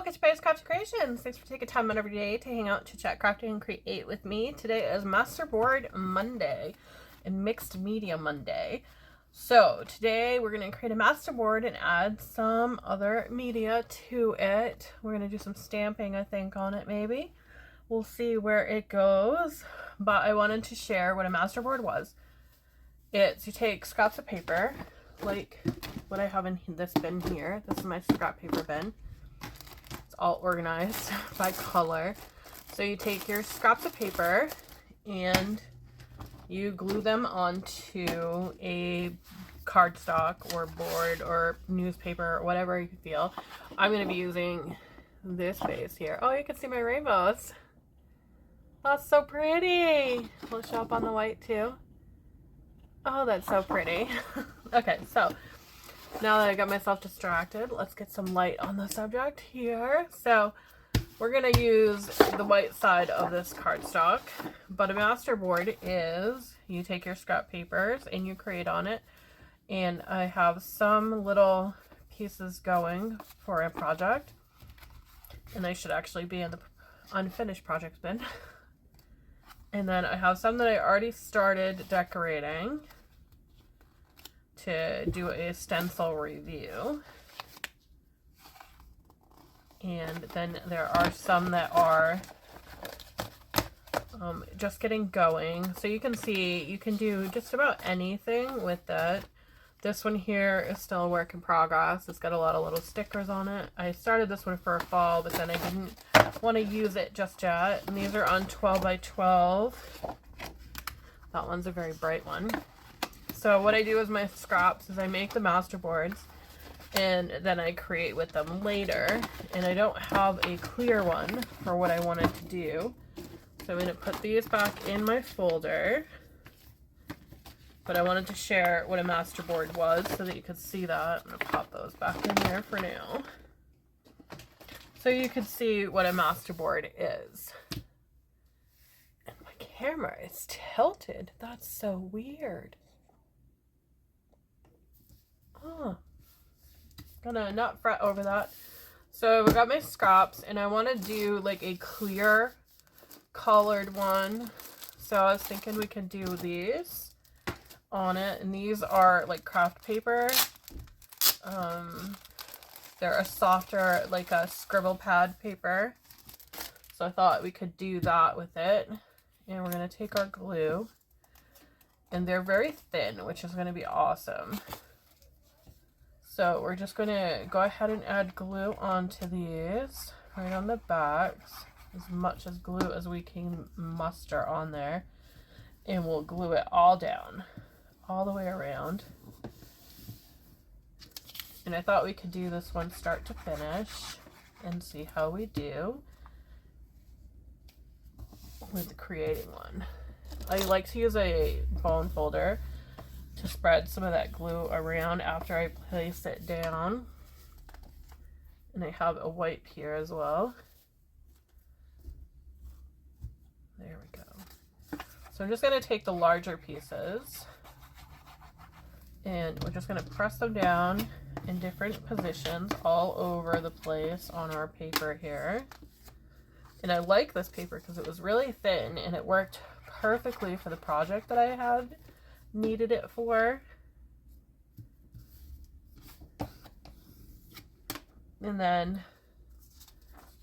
Welcome to Pay's Crafty Creations. Thanks for taking time out of your day to hang out, chit chat, crafting, and create with me. Today is Masterboard Monday and Mixed Media Monday. So today we're going to create a masterboard and add some other media to it. We're going to do some stamping, I think, on it maybe. We'll see where it goes. But I wanted to share what a masterboard was. It's you take scraps of paper, like what I have in this bin here. This is my scrap paper bin. It's all organized by color. So you take your scraps of paper and you glue them onto a cardstock or board or newspaper or whatever you feel. I'm going to be using this base here. Oh, you can see my rainbows. That's so pretty. We'll show up on the white too. Oh, that's so pretty. Okay, so now that I got myself distracted, let's get some light on the subject here. So we're going to use the white side of this cardstock, but a masterboard is you take your scrap papers and you create on it. And I have some little pieces going for a project, and they should actually be in the unfinished project bin. And then I have some that I already started decorating to do a stencil review. And then there are some that are just getting going. So you can see you can do just about anything with that. This one here is still a work in progress. It's got a lot of little stickers on it. I started this one for a fall, but then I didn't want to use it just yet. And these are on 12 by 12. That one's a very bright one. So what I do with my scraps is I make the masterboards and then I create with them later. And I don't have a clear one for what I wanted to do. So I'm going to put these back in my folder. But I wanted to share what a masterboard was so that you could see that. I'm going to pop those back in there for now. So you could see what a masterboard is. And my camera is tilted. That's so weird. Oh. Gonna not fret over that. So I got my scraps and I want to do like a clear colored one. So I was thinking we could do these on it, and these are like craft paper. They're a softer, like a scribble pad paper, so I thought we could do that with it. And we're going to take our glue, and they're very thin, which is going to be awesome. So we're just going to go ahead and add glue onto these right on the backs, as much as glue as we can muster on there, and we'll glue it all down all the way around. And I thought we could do this one start to finish and see how we do with creating one. I like to use a bone folder to spread some of that glue around after I place it down. And I have a wipe here as well. There we go. So I'm just going to take the larger pieces and we're just going to press them down in different positions all over the place on our paper here. And I like this paper because it was really thin and it worked perfectly for the project that I had needed it for. And then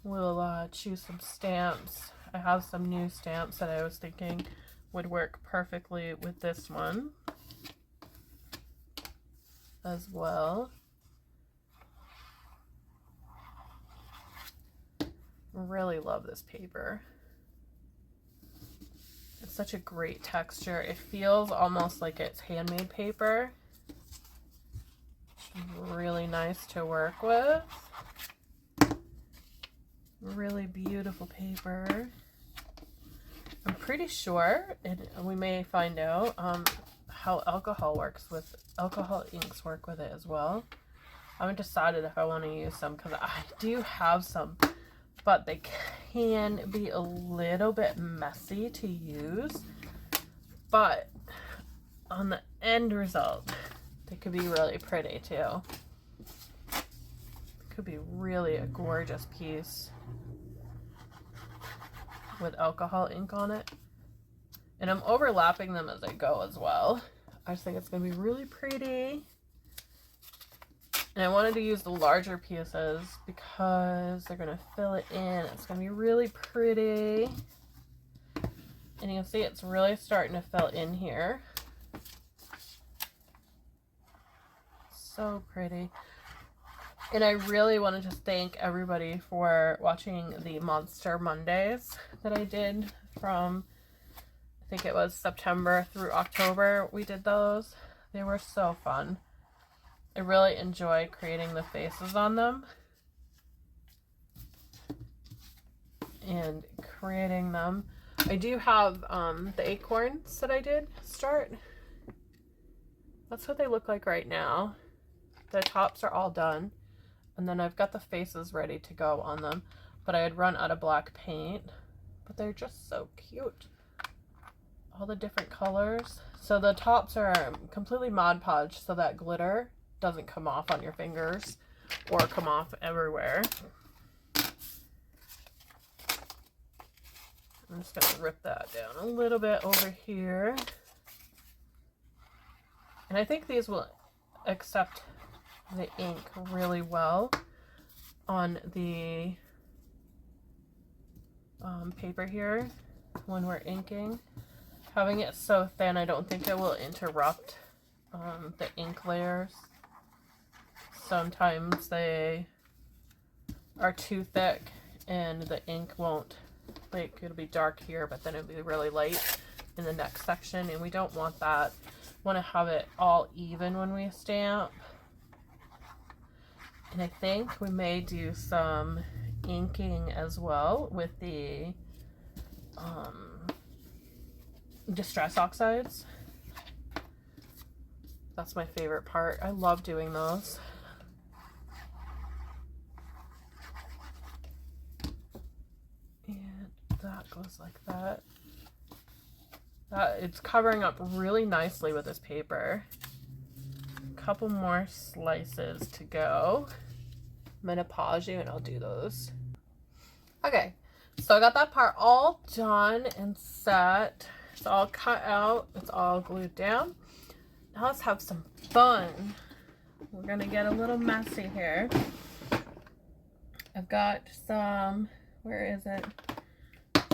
we'll choose some stamps. I have some new stamps that I was thinking would work perfectly with this one as well. Really love this paper. It's such a great texture. It feels almost like it's handmade paper. Really nice to work with. Really beautiful paper. I'm pretty sure, and we may find out how alcohol inks work with it as well. I haven't decided if I want to use some because I do have some, but they can be a little bit messy to use. But on the end result, they could be really pretty too. Could be really a gorgeous piece with alcohol ink on it. And I'm overlapping them as I go as well. I just think it's going to be really pretty. And I wanted to use the larger pieces because they're going to fill it in. It's going to be really pretty. And you can see it's really starting to fill in here. So pretty. And I really want to just thank everybody for watching the Monster Mondays that I did from, I think it was September through October. We did those. They were so fun. I really enjoy creating the faces on them and creating them. I do have the acorns that I did start. That's what they look like right now. The tops are all done. And then I've got the faces ready to go on them. But I had run out of black paint. But they're just so cute. All the different colors. So the tops are completely Mod Podge so that glitter doesn't come off on your fingers or come off everywhere. I'm just going to rip that down a little bit over here. And I think these will accept the ink really well on the paper here when we're inking. Having it so thin, I don't think it will interrupt the ink layers. Sometimes they are too thick and the ink won't, like, it'll be dark here, but then it'll be really light in the next section, and we don't want that. We want to have it all even when we stamp. And I think we may do some inking as well with the Distress Oxides. That's my favorite part. I love doing those. And that goes like that. It's covering up really nicely with this paper. A couple more slices to go. I'm going to pause you and I'll do those. Okay, so I got that part all done and set. It's all cut out. It's all glued down. Now let's have some fun. We're going to get a little messy here. I've got some, where is it?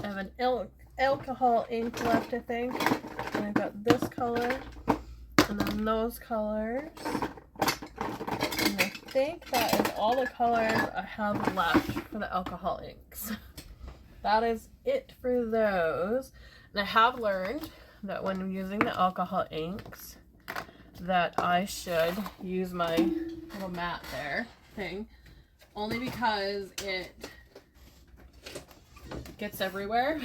I have an alcohol ink left, I think. And I've got this color. And then those colors. And I think that is all the colors I have left for the alcohol inks. That is it for those. And I have learned that when I'm using the alcohol inks, that I should use my little mat there thing, only because it gets everywhere.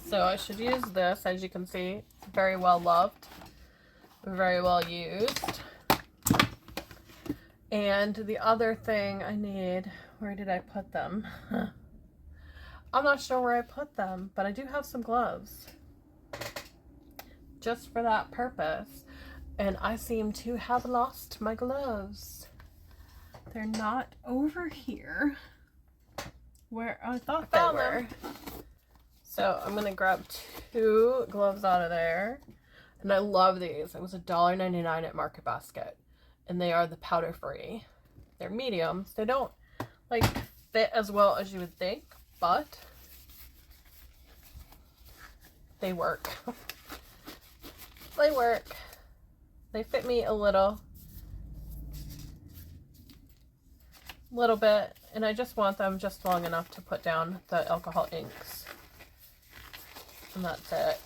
So I should use this. As you can see, it's very well loved, very well used. And the other thing I need, where did I put them? I'm not sure where I put them, but I do have some gloves just for that purpose. And I seem to have lost my gloves. They're not over here where I thought they were. So I'm going to grab 2 gloves out of there. And I love these. It was $1.99 at Market Basket. And they are the powder free. They're mediums. They don't like fit as well as you would think, but they work. They work. They fit me a little bit, and I just want them just long enough to put down the alcohol inks. And that's it.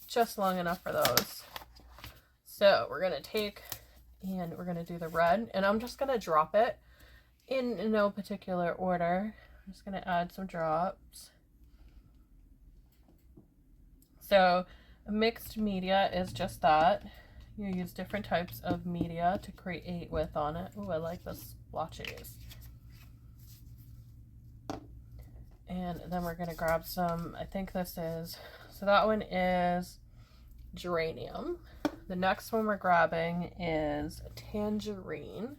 Just long enough for those. So we're going to take and we're going to do the red, and I'm just going to drop it in no particular order. I'm just going to add some drops. So mixed media is just that. You use different types of media to create with on it. Oh, I like the splotches. And then we're going to grab some, I think this is, so that one is geranium. The next one we're grabbing is tangerine.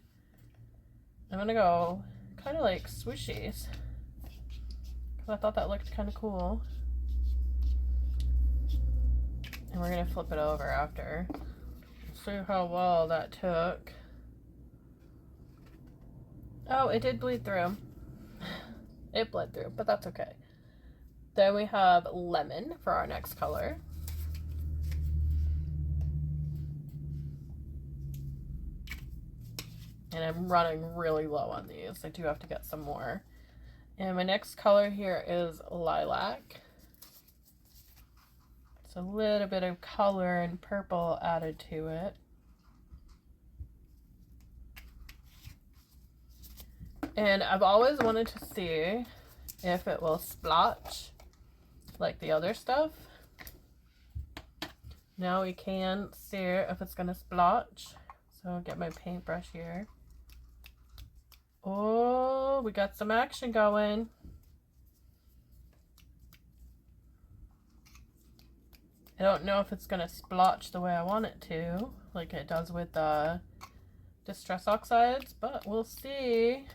I'm gonna go kind of like swooshies, because I thought that looked kind of cool. And we're gonna flip it over after. See how well that took. Oh, it did bleed through. It bled through, but that's okay. Then we have lemon for our next color. And I'm running really low on these. I do have to get some more. And my next color here is lilac. It's a little bit of color and purple added to it. And I've always wanted to see if it will splotch like the other stuff. Now we can see if it's gonna splotch. So I'll get my paintbrush here. Oh, we got some action going. I don't know if it's gonna splotch the way I want it to, like it does with the Distress Oxides, but we'll see.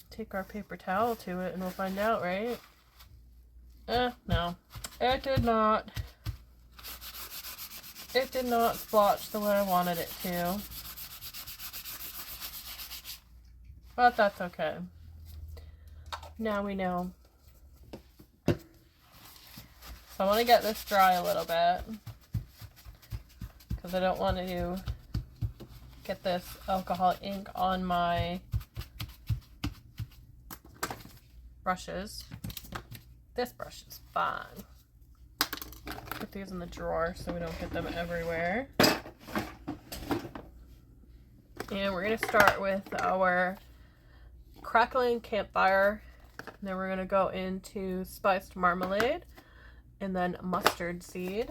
Take our paper towel to it and we'll find out, right? No. It did not. It did not splotch the way I wanted it to. But that's okay. Now we know. So I want to get this dry a little bit, because I don't want to get this alcohol ink on my brushes. This brush is fine. Put these in the drawer so we don't get them everywhere. And we're going to start with our crackling campfire. And then we're going to go into spiced marmalade and then mustard seed.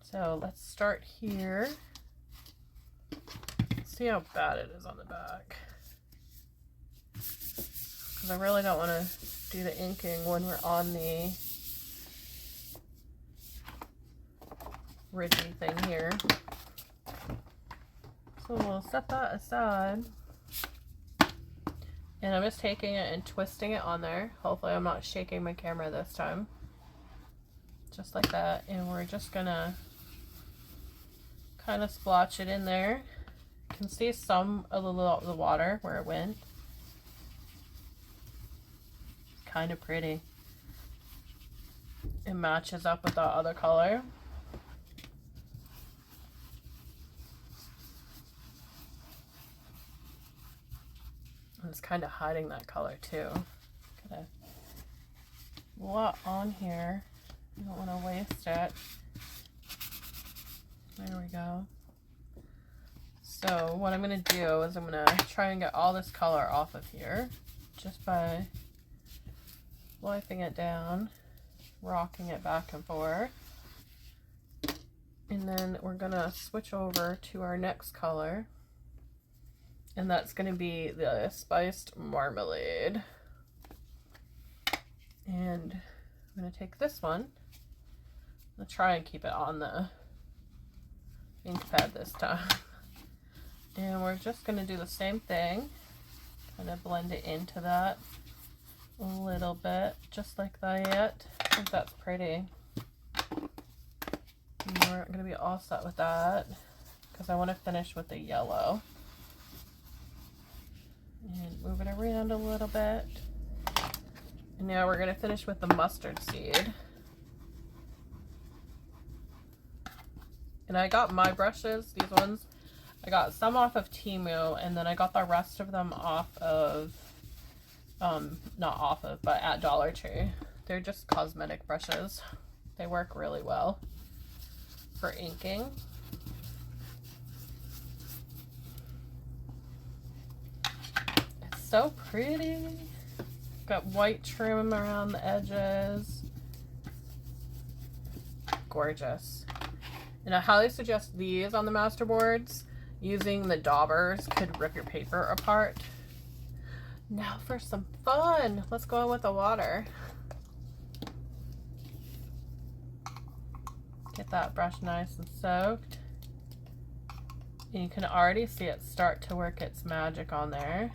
So let's start here. Let's see how bad it is on the back. Because I really don't want to do the inking when we're on the ridgy thing here. So we'll set that aside. And I'm just taking it and twisting it on there. Hopefully I'm not shaking my camera this time. Just like that. And we're just gonna kind of splotch it in there. You can see some of the water where it went. Kind of pretty. It matches up with the other color. And it's kind of hiding that color too. Got a lot on here. I don't want to waste it. There we go. So what I'm going to do is I'm going to try and get all this color off of here just by wiping it down, rocking it back and forth. And then we're going to switch over to our next color. And that's going to be the spiced marmalade. And I'm going to take this one. I'll try and keep it on the ink pad this time. And we're just going to do the same thing. Kind of blend it into that a little bit, just like that. I think that's pretty. And we're going to be all set with that, because I want to finish with the yellow. And move it around a little bit. And now we're going to finish with the mustard seed. And I got my brushes, these ones, I got some off of Temu, and then I got the rest of them off of, not off of, but at Dollar Tree. They're just cosmetic brushes. They work really well for inking. It's so pretty. Got white trim around the edges. Gorgeous. And I highly suggest these on the masterboards. Using the daubers could rip your paper apart. Now for some fun. Let's go in with the water. Get that brush nice and soaked. And you can already see it start to work its magic on there.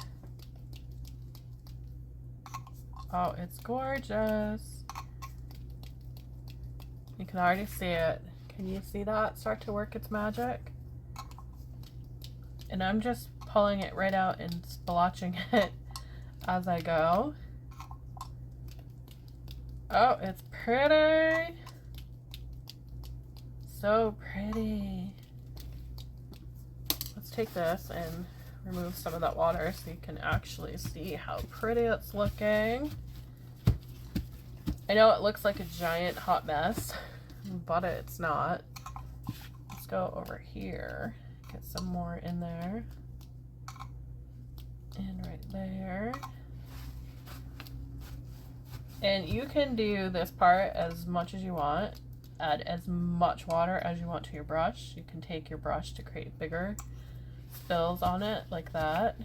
Oh, it's gorgeous. You can already see it. Can you see that start to work its magic? And I'm just pulling it right out and splotching it as I go. Oh, it's pretty. So pretty. Let's take this and remove some of that water so you can actually see how pretty it's looking. I know it looks like a giant hot mess, but it's not. Let's go over here, get some more in there, and right there. And you can do this part as much as you want. Add as much water as you want to your brush. You can take your brush to create bigger spills on it like that.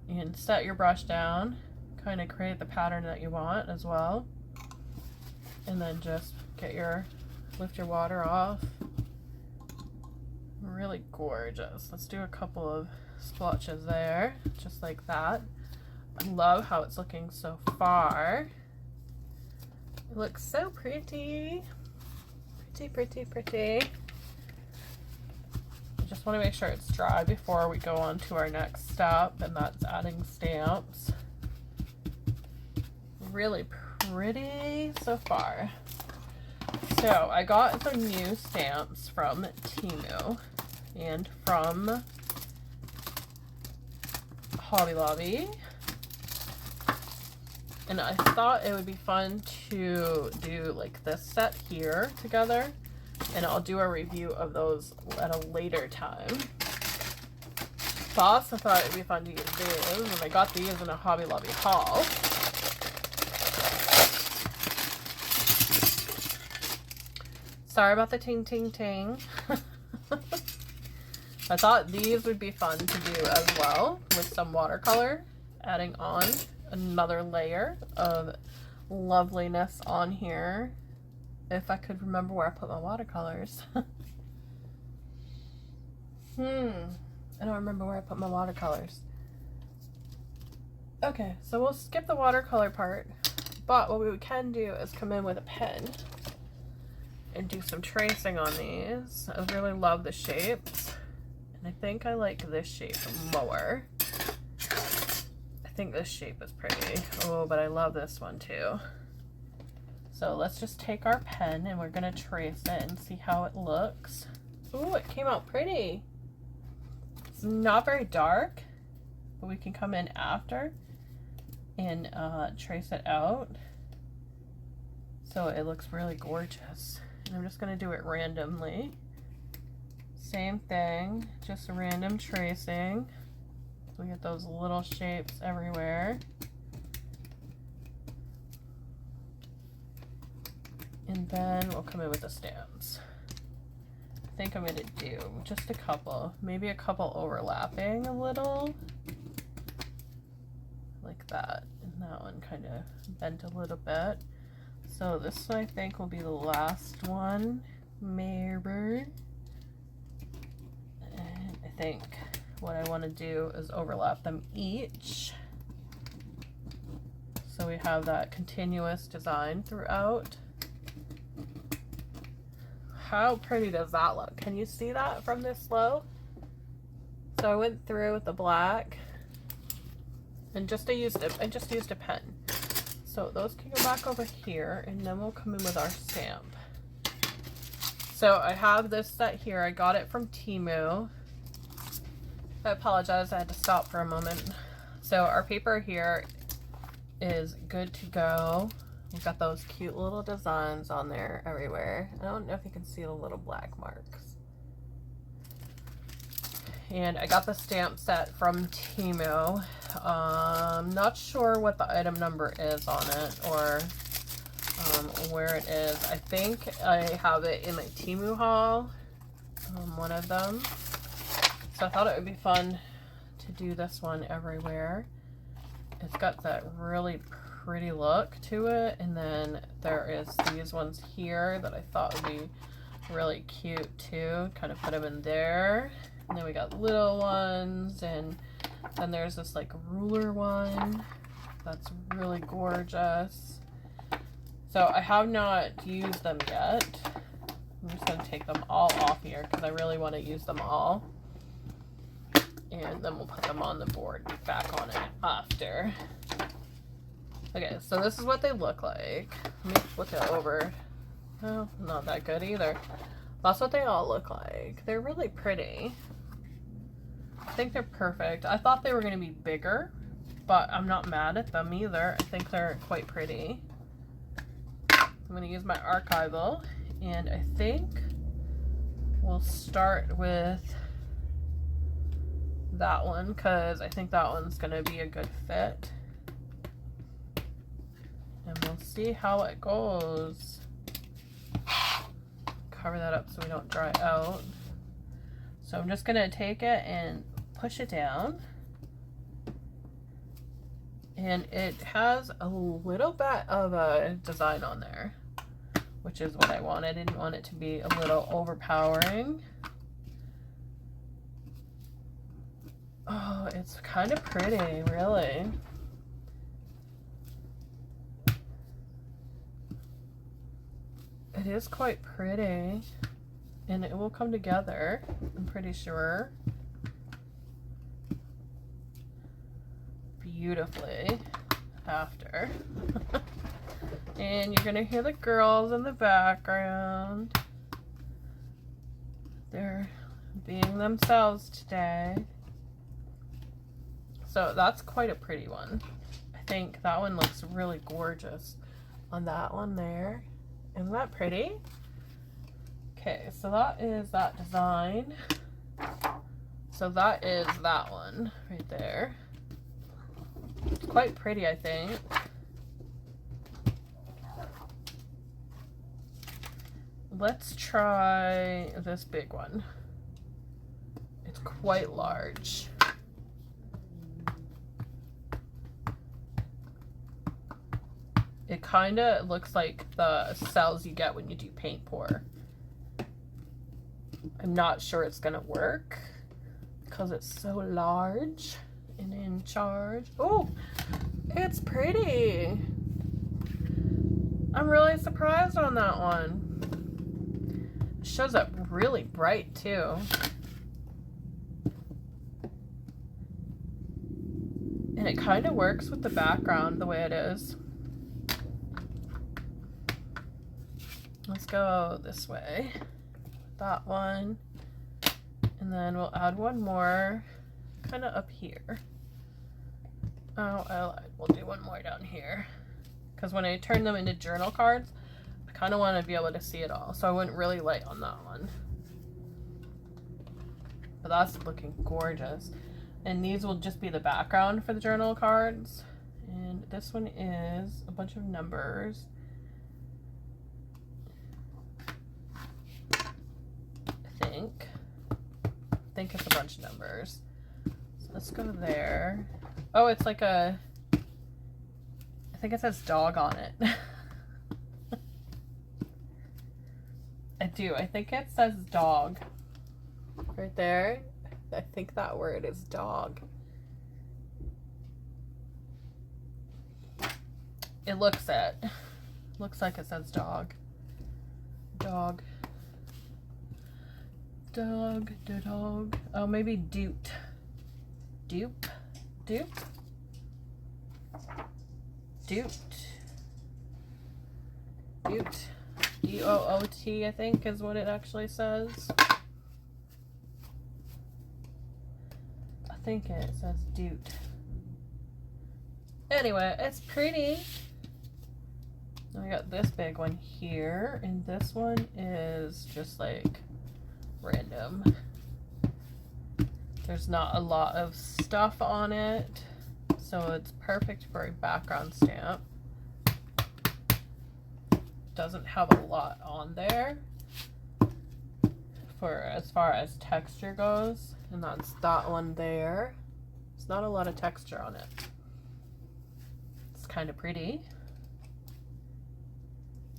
You can set your brush down, kind of create the pattern that you want as well. And then just lift your water off. Really gorgeous. Let's do a couple of splotches there, just like that. I love how it's looking so far. It looks so pretty. Pretty, pretty, pretty. I just want to make sure it's dry before we go on to our next step, and that's adding stamps. Really pretty so far. So I got the new stamps from Temu and from Hobby Lobby. And I thought it would be fun to do like this set here together, and I'll do a review of those at a later time. But I also thought it would be fun to use these, and I got these in a Hobby Lobby haul. Sorry about the ting ting ting. I thought these would be fun to do as well with some watercolor, adding on another layer of loveliness on here. If I could remember where I put my watercolors. I don't remember where I put my watercolors. Okay, so we'll skip the watercolor part, but what we can do is come in with a pen and do some tracing on these. I really love the shapes, and I think I like this shape more. I think this shape is pretty. Oh, but I love this one too. So let's just take our pen and we're gonna trace it and see how it looks. Ooh, it came out pretty. It's not very dark, but we can come in after and trace it out. So it looks really gorgeous. And I'm just gonna do it randomly. Same thing, just a random tracing. We get those little shapes everywhere. And then we'll come in with the stamps. I think I'm gonna do just a couple, maybe a couple overlapping a little. Like that. And that one kind of bent a little bit. So this one I think will be the last one. Maybe. And I think what I want to do is overlap them each, so we have that continuous design throughout. How pretty does that look? Can you see that from this low? So I went through with the black and I just used a pen. So those can go back over here, and then we'll come in with our stamp. So I have this set here. I got it from Temu. I apologize, I had to stop for a moment. So our paper here is good to go. We've got those cute little designs on there everywhere. I don't know if you can see the little black marks. And I got the stamp set from Temu. I'm not sure what the item number is on it, or where it is. I think I have it in my Temu haul, one of them. So I thought it would be fun to do this one everywhere. It's got that really pretty look to it, and then there is these ones here that I thought would be really cute too. Kind of put them in there. And then we got little ones, and then there's this like ruler one that's really gorgeous. So I have not used them yet. I'm just going to take them all off here because I really want to use them all. And then we'll put them on the board and back on it after. Okay, so this is what they look like. Let me flip it over. Oh, not that good either. That's what they all look like. They're really pretty. I think they're perfect. I thought they were going to be bigger, but I'm not mad at them either. I think they're quite pretty. I'm going to use my archival, and I think we'll start with that one because I think that one's going to be a good fit. And we'll see how it goes. Cover that up so we don't dry out. So I'm just going to take it and push it down. And it has a little bit of a design on there, which is what I wanted. I didn't want it to be a little overpowering. Oh, it's kind of pretty, really. It is quite pretty, and it will come together, I'm pretty sure, beautifully after. And you're gonna hear the girls in the background. They're being themselves today. So that's quite a pretty one. I think that one looks really gorgeous on that one there. Isn't that pretty? Okay, so that is that design. So that is that one right there. It's quite pretty, I think. Let's try this big one. It's quite large. It kind of looks like the cells you get when you do paint pour. I'm not sure it's gonna work because it's so large and in charge. Oh, it's pretty. I'm really surprised on that one. It shows up really bright too. And it kind of works with the background the way it is. Let's go this way. That one. And then we'll add one more kind of up here. Oh, we'll do one more down here. Because when I turn them into journal cards, I kind of want to be able to see it all. So I went really light on that one. But that's looking gorgeous. And these will just be the background for the journal cards. And this one is a bunch of numbers. I think it's a bunch of numbers. So let's go there. Oh, it's like a, I think it says dog on it. I do. I think it says dog. Right there. I think that word is dog. It looks it. Looks like it says dog. Dog. Dog, dog. Oh, maybe doot. Dupe? Dupe? Doot. Doot. D-O-O-T, I think, is what it actually says. I think it says doot. Anyway, it's pretty. Then we got this big one here, and this one is just like random. There's not a lot of stuff on it, so it's perfect for a background stamp. Doesn't have a lot on there for as far as texture goes, and that's that one there. It's not a lot of texture on it. It's kind of pretty.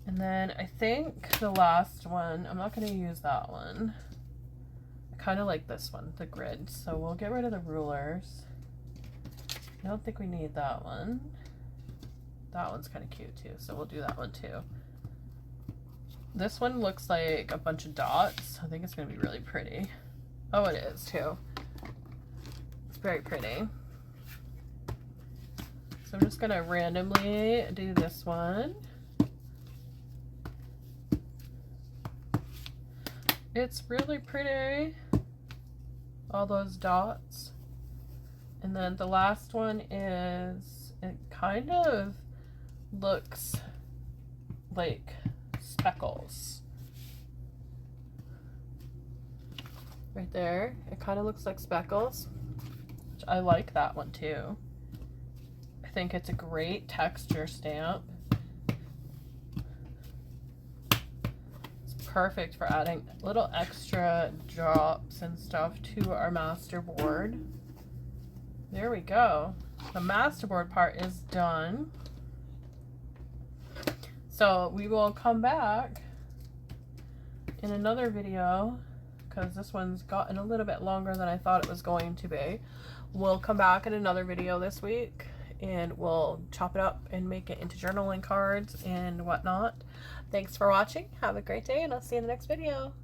And then I think the last one, I'm not going to use that one. I kind of like this one, the grid. So we'll get rid of the rulers. I don't think we need that one. That one's kind of cute too, so we'll do that one too. This one looks like a bunch of dots. I think it's going to be really pretty. Oh, it is too. It's very pretty. So I'm just going to randomly do this one. It's really pretty. All those dots. And then the last one is, it kind of looks like speckles. Right there. It kind of looks like speckles. Which I like that one too. I think it's a great texture stamp. It's perfect for adding little extra drops and stuff to our masterboard. There we go. The masterboard part is done. So we will come back in another video, because this one's gotten a little bit longer than I thought it was going to be. We'll come back in another video this week and we'll chop it up and make it into journaling cards and whatnot. Thanks for watching. Have a great day, and I'll see you in the next video.